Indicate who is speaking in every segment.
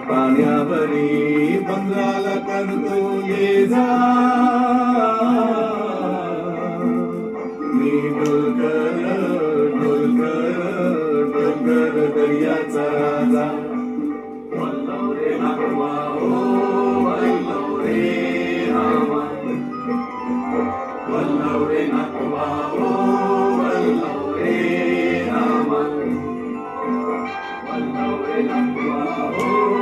Speaker 1: पाण्यावरी बंगाला करतो ये जा मी डोलकर डोलकर डोलकर दर्याचा राजा वल्लव रे नागवा ओ वल्लव रे रामा वल्लव रे नागवा ओ वल्लव रे रामा वल्लव रे नागवा ओ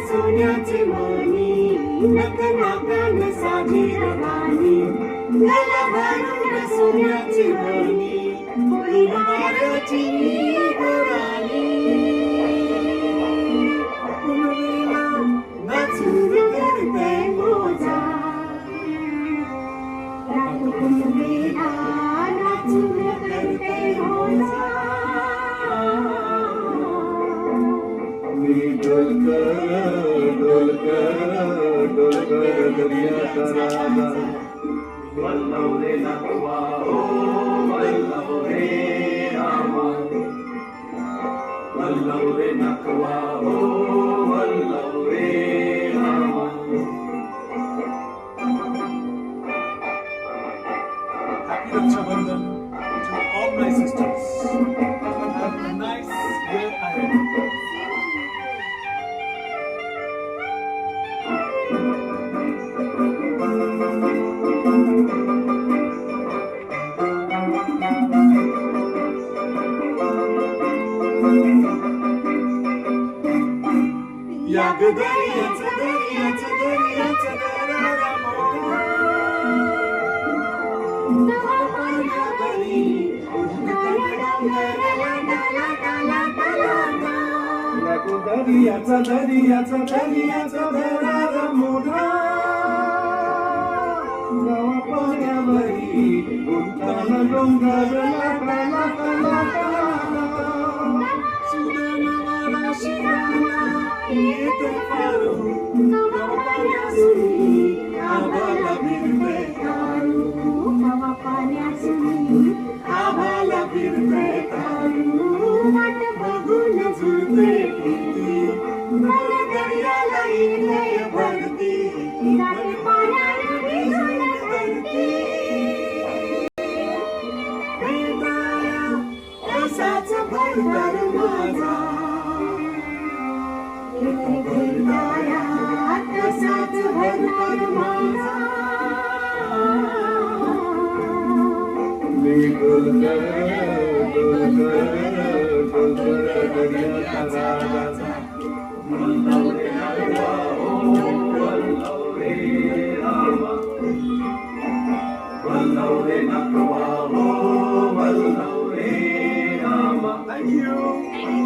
Speaker 1: सोन्याची मणी नक नाकान साधी रवानी गला भरून सोन्याची मणी उलवाराची गोरानी पुनवेला नाचूर करते मोजा रात पुनवेला नाचूर करते मोजा डोलकर डोलकर डोलकर दर्याचा राजा वल्लव रे नागवा ओ वल्लव रे रामा वल्लव रे नागवा ओ वल्लव रे Rama Happy Raksha Bandhan to all my sisters. Have a nice year ahead. याग दर्याचा दर्याचा दर्याचा दरारा मोठा नवा पाण्यावरी दर्याचा दर्याचा दर्याचा दरारा मोठा नवा पाण्यावरी उंटाला डोंगर लाटा लाटा लाटा सुदामावाला शिराला येत पारू नवा पाण्यासुनी आभाला फिरते तारू नवा पाण्यासुनी आभाला फिरते तारू वाट बघून झुलते फिरती भर दर्याला येते भरती रात्री पाण्याने भिजून धरती भेटाया असाच भरभर माझा भेटाया तसाच भरभर माझा मी डोलकर डोलकर डोलकर दर्याचा राजा वल्लव रे नागवा ओ वल्लव रे रामा वल्लव रे नागवा ओ वल्लव रे Rama Thank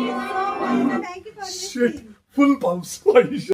Speaker 1: you so much. Thank you for listening. Shit, full pumps.